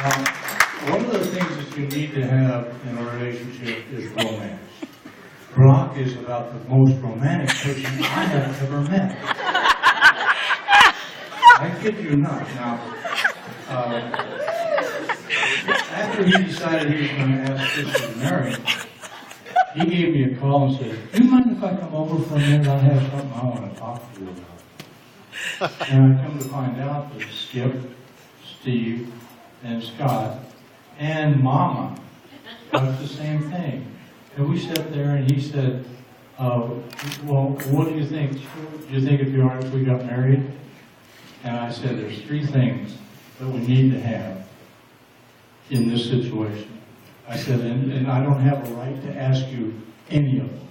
One of the things that you need to have in a relationship is romance. Brock is about the most romantic person I have ever met. I kid you not. Now, after he decided he was going to ask Christy to marry him, he gave me a call and said, "Do you mind if I come over for a minute? I have something I want to talk to you about." And I come to find out that Skip, Steve, and Scott, and Mama got the same thing. And we sat there and he said, "Well, what do you think? Do you think it'd be all right if we got married?" And I said, "There's three things that we need to have in this situation." I said, and I don't have a right to ask you any of them.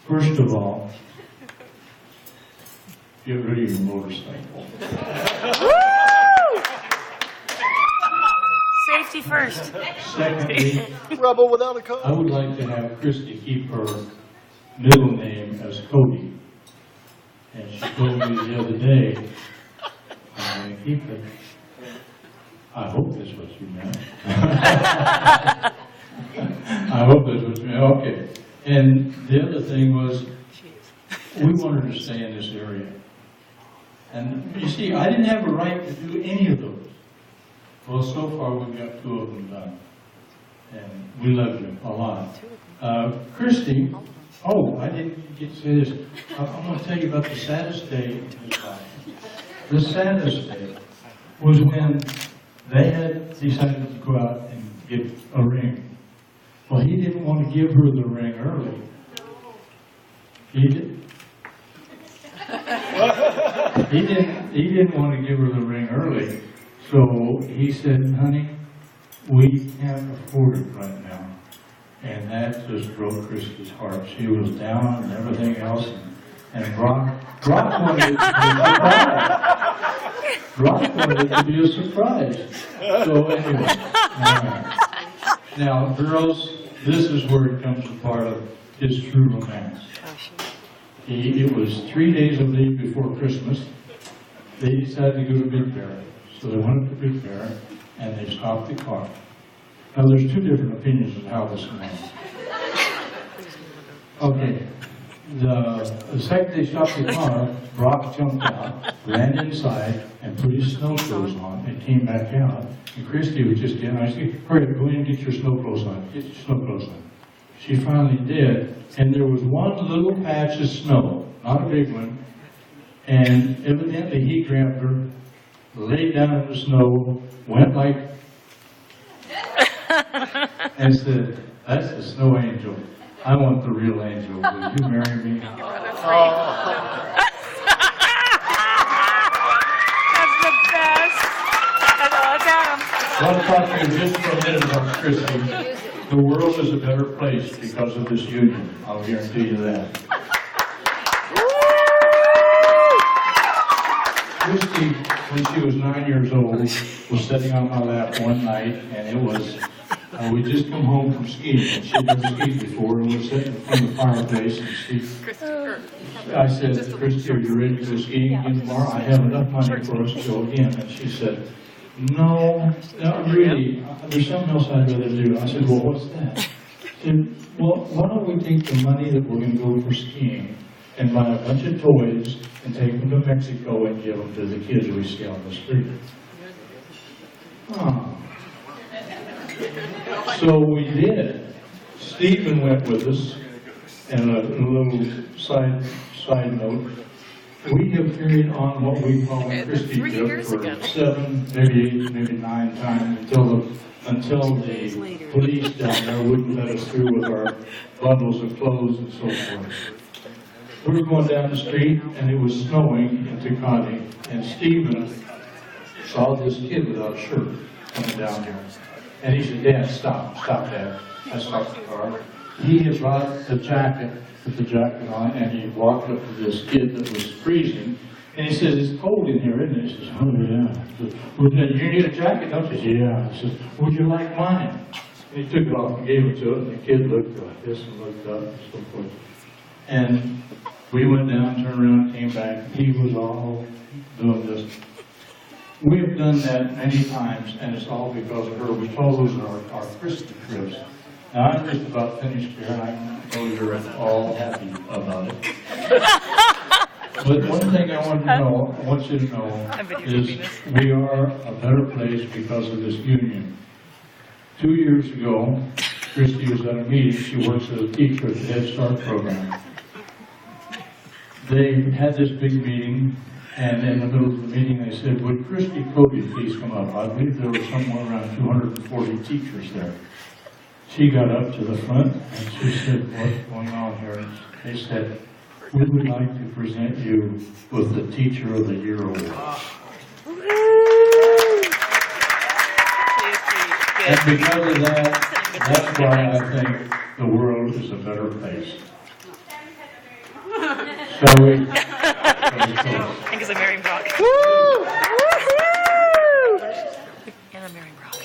First of all, get rid of your motorcycle. Safety first. Secondly, Rebel without a code. I would like to have Christy keep her middle name as Cody. And she told me the other day, I'm going to keep it. I hope that's what you meant. I hope that's what you meant. Okay. And the other thing was, we wanted to stay in this area. And you see, I didn't have a right to do any of those. Well, so far we've got two of them done. And we love you a lot. Christy, I didn't get to say this. I'm going to tell you about the saddest day in his life. The saddest day was when they had decided to go out and get a ring. Well, he didn't want to give her the ring early. He didn't want to give her the ring early. So he said, "Honey, we can't afford it right now." And that just broke Christy's heart. She was down and everything else. And Brock wanted it to be a surprise. Brock wanted it to be a surprise. So anyway, now girls, this is where it comes to part of his true romance. It was 3 days of leave before Christmas. They decided to go to Big Bear. So they went up to Big Bear and they stopped the car. Now there's two different opinions of how this went. Okay, the second they stopped the car, Brock jumped out, ran inside, and put his snow clothes on, and came back out. And Christy was just in. I said, "Hurry, go in and get your snow clothes on. Get your snow clothes on." She finally did, and there was one little patch of snow, not a big one, and evidently he grabbed her, laid down in the snow, went like, and said, "That's the snow angel. I want the real angel. Will you marry me?" That's the best. That's all I got him. I want to talk to you just for a minute about Christy. The world is a better place because of this union. I'll guarantee you that. Christy, when she was 9 years old, was sitting on my lap one night, and it was, we'd just come home from skiing, and she'd never skied before, and we're sitting in front of the fireplace, and I said, "Christy, are you ready to go skiing again tomorrow? I have enough money for us to go again." And she said, "No, not really. There's something else I'd rather do." I said, "Well, what's that?" She said, "Well, why don't we take the money that we're going to go for skiing and buy a bunch of toys and take them to Mexico and give them to the kids we see on the street?" Oh. So we did. Stephen went with us, and a little side note, we have carried on what we call a Christy trip for 7, maybe 8, maybe 9 times until the police down there wouldn't let us through with our bundles of clothes and so forth. We were going down the street, and it was snowing in Tecate, and Stephen saw this kid without a shirt coming down here. And he said, "Dad, stop, Dad." I stopped the car. He had brought the jacket, put the jacket on, and he walked up to this kid that was freezing, and he says, "It's cold in here, isn't it?" He says, "Oh, yeah." He says, "Well, you need a jacket, don't you?" He says, "Yeah." He says, "Would you like mine?" And he took it off and gave it to it, and the kid looked like this and looked up and so forth. And we went down, turned around, came back. He was all doing this. We have done that many times, and it's all because of her. We call those our Christie trips. Now, I'm just about finished here, and I know you're all happy about it. But one thing I want you to know is we are a better place because of this union. 2 years ago, Christie was at a meeting. She works as a teacher at the Head Start program. They had this big meeting, and in the middle of the meeting, they said, would Christie Cody please come up? I believe there were somewhere around 240 teachers there. She got up to the front, and she said, what's going on here? And they said, we would like to present you with the Teacher of the Year Award. And because of that, that's why I think the world is a better place. Shall we? Because I'm marrying Brock. And I'm marrying Brock.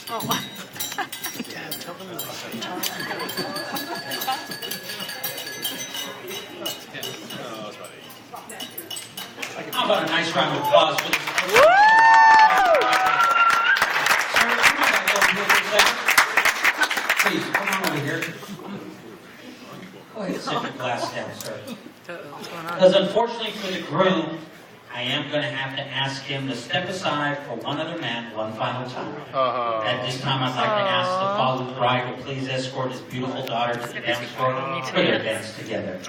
Oh. How about a nice round of applause for this? Please, come on over here. Go ahead and sit your glass down, sir. What's going on? Because unfortunately for the groom, I am going to have to ask him to step aside for one other man one final time. At this time, I'd like to ask the father of the bride to please escort his beautiful daughter to the dance floor for their dance together.